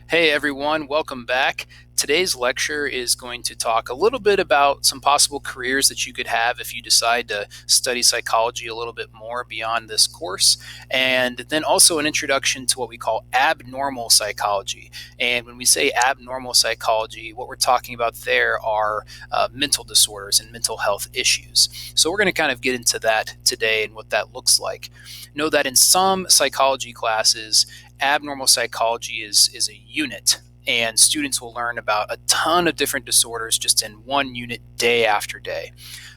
Hey everyone, welcome back. Today's lecture is going to talk a little bit about some possible careers that you could have if you decide to study psychology a little bit more beyond this course, and then also an introduction to what we call abnormal psychology. And when we say abnormal psychology, what we're talking about there are mental disorders and mental health issues. So we're going to kind of get into that today and what that looks like. Know that in some psychology classes, abnormal psychology is a unit, and students will learn about a ton of different disorders just in one unit day after day.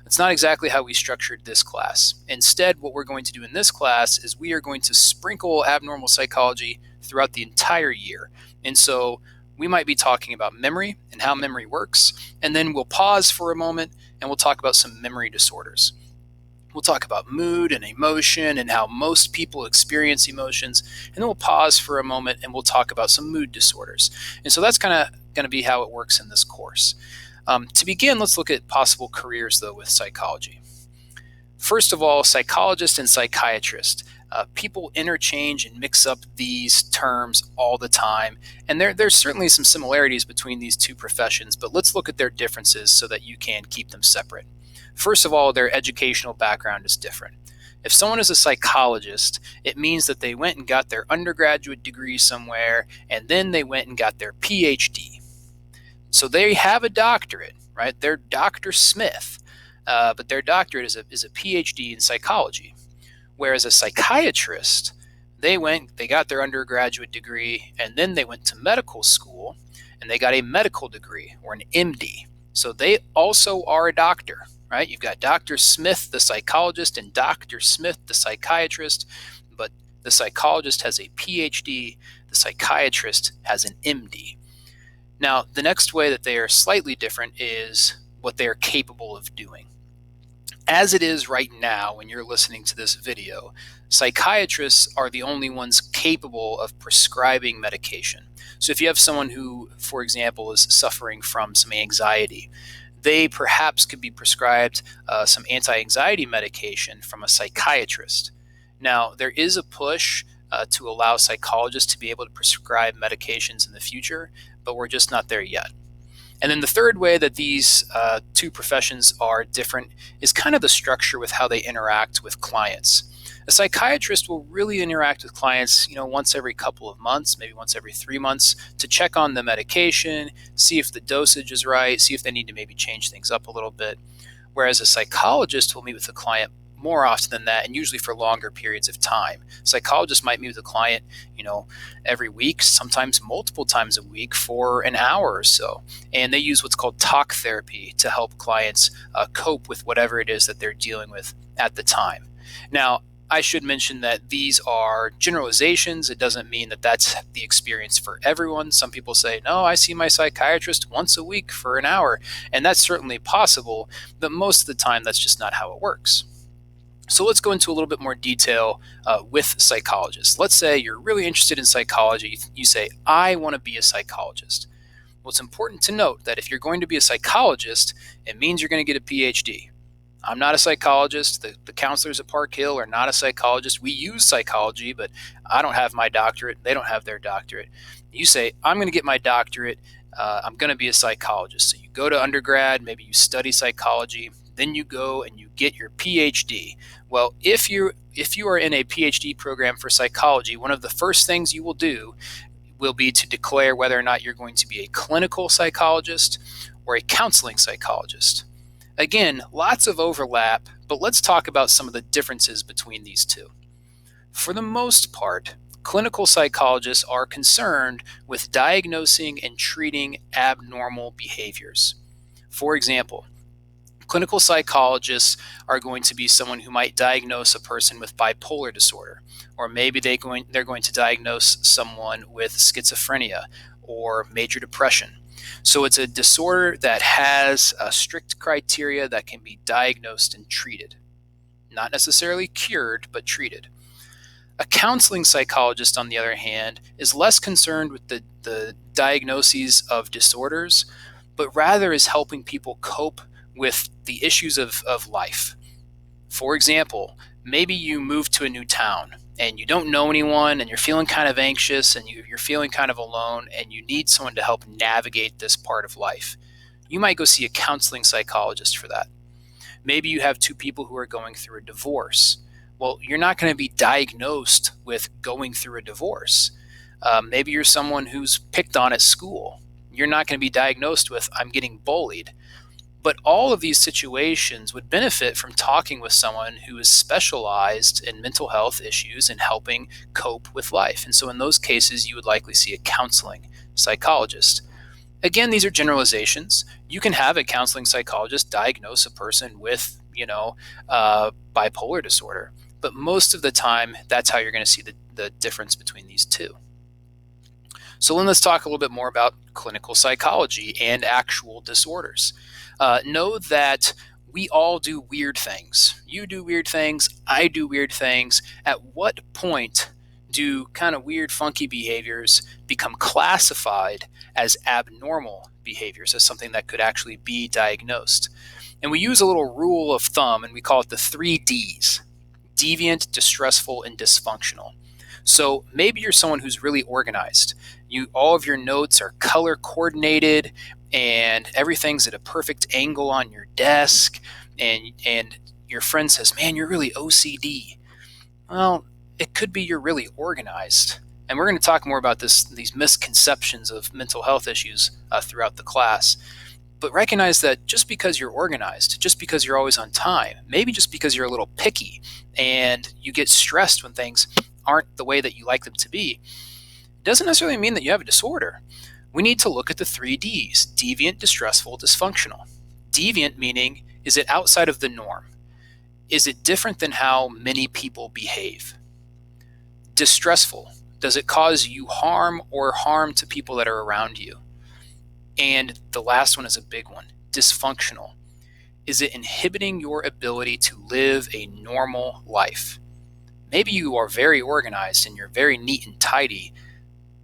That's not exactly how we structured this class. Instead, what we're going to do in this class is we are going to sprinkle abnormal psychology throughout the entire year. And so we might be talking about memory and how memory works, and then we'll pause for a moment and we'll talk about some memory disorders. We'll talk about mood and emotion and how most people experience emotions. And then we'll pause for a moment and we'll talk about some mood disorders. And so that's kind of going to be how it works in this course. To begin, let's look at possible careers, though, with psychology. First of all, psychologist and psychiatrist. People interchange and mix up these terms all the time. And there's certainly some similarities between these two professions, but let's look at their differences so that you can keep them separate. First of all, their educational background is different. If someone is a psychologist, it means that they went and got their undergraduate degree somewhere, and then they went and got their PhD. So they have a doctorate, right? They're Dr. Smith, but their doctorate is a PhD in psychology. Whereas a psychiatrist, they got their undergraduate degree, and then they went to medical school, and they got a medical degree, or an MD. So they also are a doctor. Right? You've got Dr. Smith, the psychologist, and Dr. Smith, the psychiatrist, but the psychologist has a PhD, the psychiatrist has an MD. Now, the next way that they are slightly different is what they are capable of doing. As it is right now, when you're listening to this video, psychiatrists are the only ones capable of prescribing medication. So if you have someone who, for example, is suffering from some anxiety, they perhaps could be prescribed some anti-anxiety medication from a psychiatrist. Now, there is a push to allow psychologists to be able to prescribe medications in the future, but we're just not there yet. And then the third way that these two professions are different is kind of the structure with how they interact with clients. A psychiatrist will really interact with clients, once every couple of months, maybe once every 3 months, to check on the medication, see if the dosage is right, see if they need to maybe change things up a little bit. Whereas a psychologist will meet with the client more often than that, and usually for longer periods of time. Psychologists might meet with a client, every week, sometimes multiple times a week for an hour or so. And they use what's called talk therapy to help clients cope with whatever it is that they're dealing with at the time. Now, I should mention that these are generalizations. It doesn't mean that that's the experience for everyone. Some people say, no, I see my psychiatrist once a week for an hour. And that's certainly possible, but most of the time that's just not how it works. So let's go into a little bit more detail with psychologists. Let's say you're really interested in psychology. You say, I want to be a psychologist. Well, it's important to note that if you're going to be a psychologist, it means you're going to get a PhD. I'm not a psychologist. The counselors at Park Hill are not a psychologist. We use psychology, but I don't have my doctorate. They don't have their doctorate. You say, I'm going to get my doctorate. I'm going to be a psychologist. So you go to undergrad, maybe you study psychology, then you go and you get your PhD. Well, if you are in a PhD program for psychology, one of the first things you will do will be to declare whether or not you're going to be a clinical psychologist or a counseling psychologist. Again, lots of overlap, but let's talk about some of the differences between these two. For the most part, clinical psychologists are concerned with diagnosing and treating abnormal behaviors. For example, clinical psychologists are going to be someone who might diagnose a person with bipolar disorder, or maybe they're going to diagnose someone with schizophrenia or major depression. So it's a disorder that has a strict criteria that can be diagnosed and treated. Not necessarily cured, but treated. A counseling psychologist, on the other hand, is less concerned with the diagnoses of disorders, but rather is helping people cope with the issues of life. For example, maybe you move to a new town and you don't know anyone and you're feeling kind of anxious and you're feeling kind of alone and you need someone to help navigate this part of life, you might go see a counseling psychologist for that. Maybe you have two people who are going through a divorce. Well, you're not going to be diagnosed with going through a divorce. Maybe you're someone who's picked on at school. You're not going to be diagnosed with, I'm getting bullied. But all of these situations would benefit from talking with someone who is specialized in mental health issues and helping cope with life. And so in those cases, you would likely see a counseling psychologist. Again, these are generalizations. You can have a counseling psychologist diagnose a person with, bipolar disorder. But most of the time, that's how you're going to see the difference between these two. So then let's talk a little bit more about clinical psychology and actual disorders. Know that we all do weird things. You do weird things. I do weird things. At what point do kind of weird, funky behaviors become classified as abnormal behaviors, as something that could actually be diagnosed? And we use a little rule of thumb, and we call it the 3 Ds: deviant, distressful, and dysfunctional. So maybe you're someone who's really organized. All of your notes are color coordinated and everything's at a perfect angle on your desk, and your friend says, man, you're really OCD. Well, it could be you're really organized. And we're going to talk more about these misconceptions of mental health issues throughout the class. But recognize that just because you're organized, just because you're always on time, maybe just because you're a little picky and you get stressed when things aren't the way that you like them to be, doesn't necessarily mean that you have a disorder. We need to look at the 3 Ds: deviant, distressful, dysfunctional. Deviant meaning, is it outside of the norm? Is it different than how many people behave? Distressful, does it cause you harm or harm to people that are around you? And the last one is a big one: dysfunctional. Is it inhibiting your ability to live a normal life? Maybe you are very organized and you're very neat and tidy,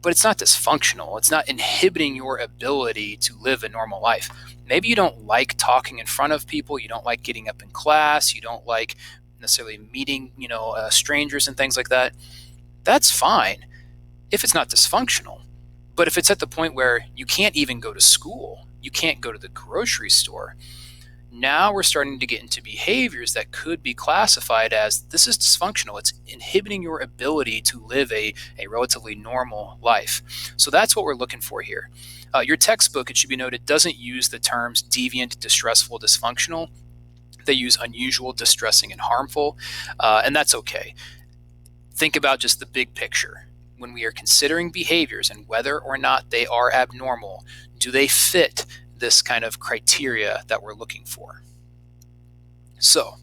but it's not dysfunctional. It's not inhibiting your ability to live a normal life. Maybe you don't like talking in front of people. You don't like getting up in class. You don't like necessarily meeting, strangers and things like that. That's fine if it's not dysfunctional. But if it's at the point where you can't even go to school, you can't go to the grocery store, now we're starting to get into behaviors that could be classified as, this is dysfunctional. It's inhibiting your ability to live a relatively normal life. So that's what we're looking for here. Your textbook, it should be noted, doesn't use the terms deviant, distressful, dysfunctional. They use unusual, distressing, and harmful, and that's okay. Think about just the big picture. When we are considering behaviors and whether or not they are abnormal, do they fit this kind of criteria that we're looking for? So,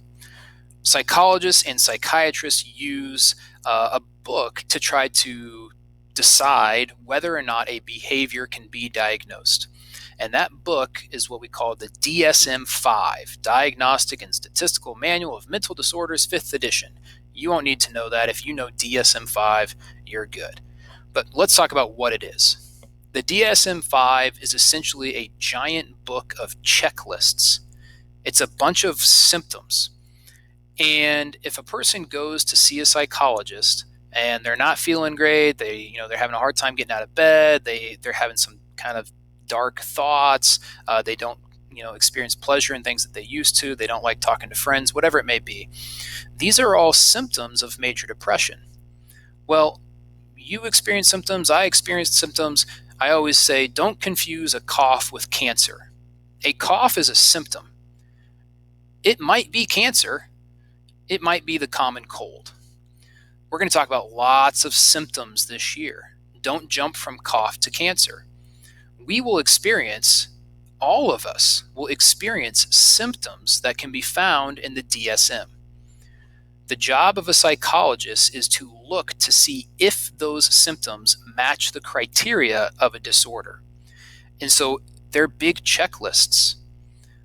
psychologists and psychiatrists use a book to try to decide whether or not a behavior can be diagnosed. And that book is what we call the DSM-5, Diagnostic and Statistical Manual of Mental Disorders, 5th edition. You won't need to know that. If you know DSM-5, you're good. But let's talk about what it is. The DSM-5 is essentially a giant book of checklists. It's a bunch of symptoms. And if a person goes to see a psychologist and they're not feeling great, they're having a hard time getting out of bed, they're having some kind of dark thoughts, they don't experience pleasure in things that they used to, they don't like talking to friends, whatever it may be. These are all symptoms of major depression. Well, you experience symptoms, I experienced symptoms. I always say, don't confuse a cough with cancer. A cough is a symptom. It might be cancer. It might be the common cold. We're going to talk about lots of symptoms this year. Don't jump from cough to cancer. We will experience, all of us will experience symptoms that can be found in the DSM. The job of a psychologist is to look to see if those symptoms match the criteria of a disorder. And so they're big checklists.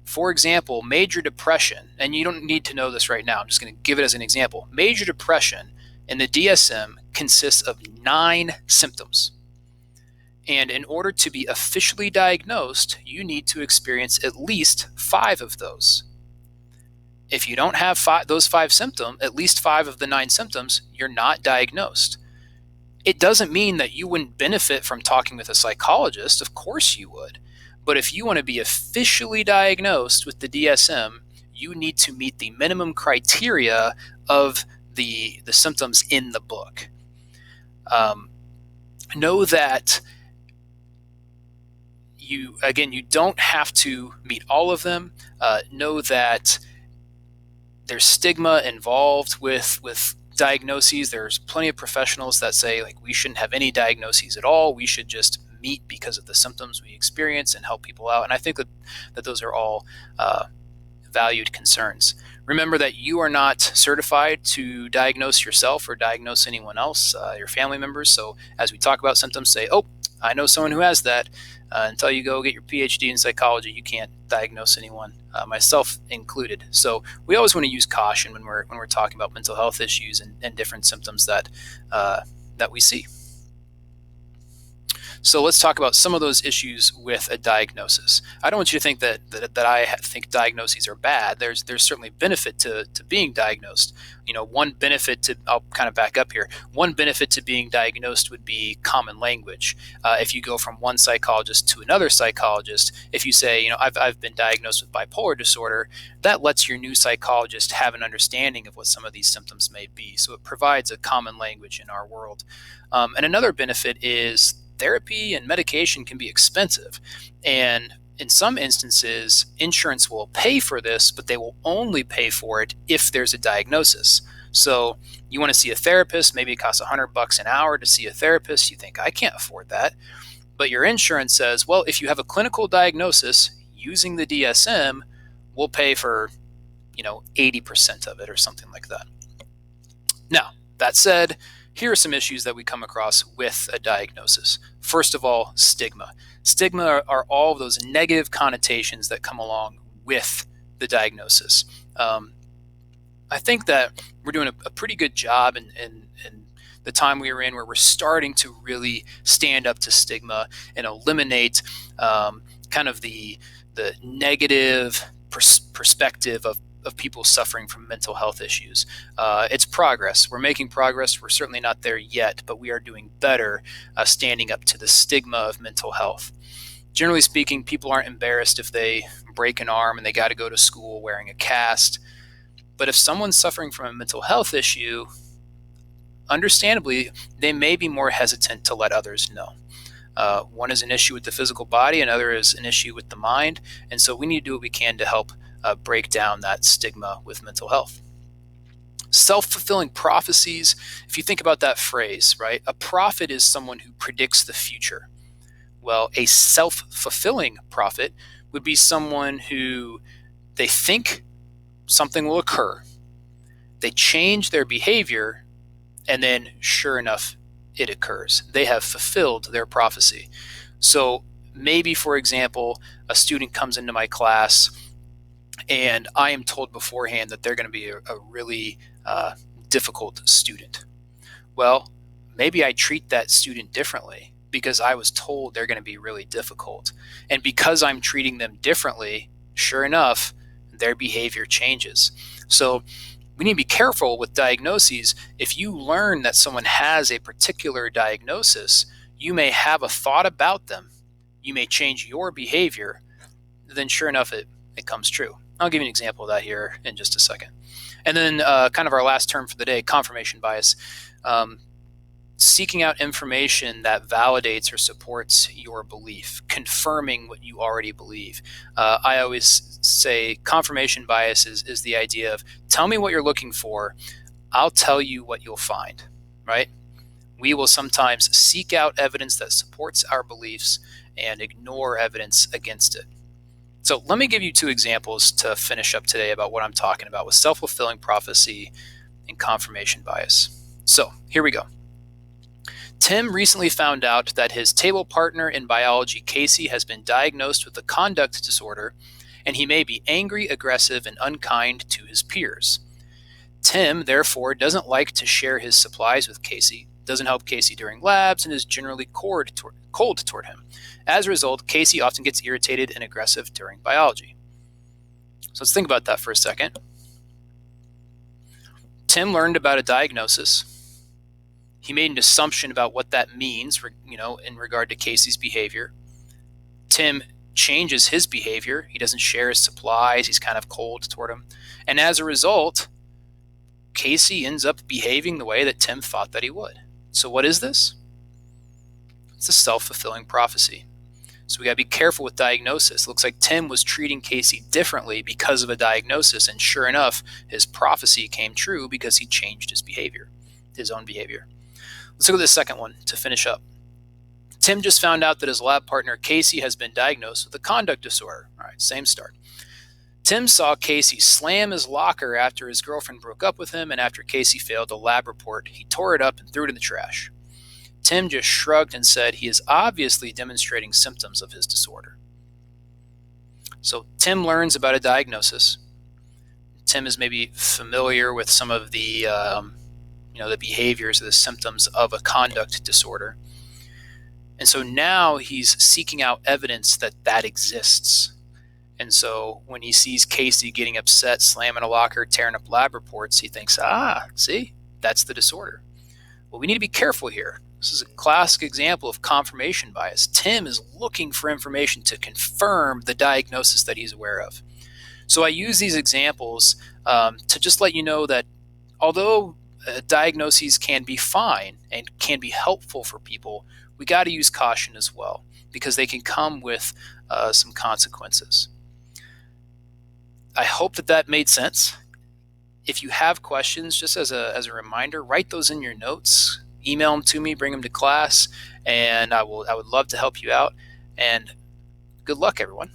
For example, major depression, and you don't need to know this right now, I'm just going to give it as an example. Major depression in the DSM consists of 9 symptoms. And in order to be officially diagnosed, you need to experience at least 5 of those. If you don't have those 5 symptoms, at least 5 of the 9 symptoms, you're not diagnosed. It doesn't mean that you wouldn't benefit from talking with a psychologist. Of course you would. But if you want to be officially diagnosed with the DSM, you need to meet the minimum criteria of the symptoms in the book. Know that you don't have to meet all of them. Know that there's stigma involved with diagnoses. There's plenty of professionals that say, like, we shouldn't have any diagnoses at all. We should just meet because of the symptoms we experience and help people out. And I think that those are all valued concerns. Remember that you are not certified to diagnose yourself or diagnose anyone else, your family members. So as we talk about symptoms, say, oh, I know someone who has that. Until you go get your PhD in psychology, you can't diagnose anyone, myself included. So we always want to use caution when we're talking about mental health issues and different symptoms that we see. So let's talk about some of those issues with a diagnosis. I don't want you to think that I think diagnoses are bad. There's certainly benefit to being diagnosed. One benefit I'll kind of back up here. One benefit to being diagnosed would be common language. If you go from one psychologist to another psychologist, if you say, I've been diagnosed with bipolar disorder, that lets your new psychologist have an understanding of what some of these symptoms may be. So it provides a common language in our world. And another benefit is therapy and medication can be expensive. And in some instances, insurance will pay for this, but they will only pay for it if there's a diagnosis. So you want to see a therapist, maybe it costs $100 an hour to see a therapist. You think, I can't afford that. But your insurance says, well, if you have a clinical diagnosis using the DSM, we'll pay for, 80% of it or something like that. Now, that said, here are some issues that we come across with a diagnosis. First of all, stigma. Stigma are all of those negative connotations that come along with the diagnosis. I think that we're doing a pretty good job in the time we are in, where we're starting to really stand up to stigma and eliminate kind of the negative perspective of people suffering from mental health issues. It's progress. We're making progress. We're certainly not there yet, but we are doing better standing up to the stigma of mental health. Generally speaking, people aren't embarrassed if they break an arm and they got to go to school wearing a cast. But if someone's suffering from a mental health issue, understandably, they may be more hesitant to let others know. One is an issue with the physical body, another is an issue with the mind. And so we need to do what we can to help break down that stigma with mental health. Self-fulfilling prophecies, if you think about that phrase, right? A prophet is someone who predicts the future. Well, a self-fulfilling prophet would be someone who they think something will occur, they change their behavior, and then sure enough, it occurs. They have fulfilled their prophecy. So maybe, for example, a student comes into my class and I am told beforehand that they're going to be a really difficult student. Well, maybe I treat that student differently because I was told they're going to be really difficult. And because I'm treating them differently, sure enough, their behavior changes. So we need to be careful with diagnoses. If you learn that someone has a particular diagnosis, you may have a thought about them. You may change your behavior. Then sure enough, it comes true. I'll give you an example of that here in just a second. And then kind of our last term for the day, confirmation bias. Seeking out information that validates or supports your belief, confirming what you already believe. I always say confirmation bias is the idea of tell me what you're looking for, I'll tell you what you'll find, right? We will sometimes seek out evidence that supports our beliefs and ignore evidence against it. So let me give you 2 examples to finish up today about what I'm talking about with self-fulfilling prophecy and confirmation bias. So here we go. Tim recently found out that his table partner in biology, Casey, has been diagnosed with a conduct disorder, and he may be angry, aggressive, and unkind to his peers. Tim, therefore, doesn't like to share his supplies with Casey, doesn't help Casey during labs, and is generally cold toward him. As a result, Casey often gets irritated and aggressive during biology. So let's think about that for a second. Tim learned about a diagnosis. He made an assumption about what that means, in regard to Casey's behavior. Tim changes his behavior. He doesn't share his supplies. He's kind of cold toward him. And as a result, Casey ends up behaving the way that Tim thought that he would. So what is this? It's a self-fulfilling prophecy. So we got to be careful with diagnosis. It looks like Tim was treating Casey differently because of a diagnosis, and sure enough, his prophecy came true because he changed his behavior, his own behavior. Let's look at the second one to finish up. Tim just found out that his lab partner Casey has been diagnosed with a conduct disorder. All right, same start. Tim saw Casey slam his locker after his girlfriend broke up with him, and after Casey failed a lab report, he tore it up and threw it in the trash. Tim just shrugged and said he is obviously demonstrating symptoms of his disorder. So Tim learns about a diagnosis. Tim is maybe familiar with some of the the behaviors or the symptoms of a conduct disorder. And so now he's seeking out evidence that that exists. And so when he sees Casey getting upset, slamming a locker, tearing up lab reports, he thinks, see, that's the disorder. Well, we need to be careful here. This is a classic example of confirmation bias. Tim is looking for information to confirm the diagnosis that he's aware of. So I use these examples to just let you know that although diagnoses can be fine and can be helpful for people, we got to use caution as well, because they can come with some consequences. I hope that made sense. If you have questions, just as a reminder, write those in your notes, email them to me, bring them to class, and I would love to help you out. And good luck, everyone.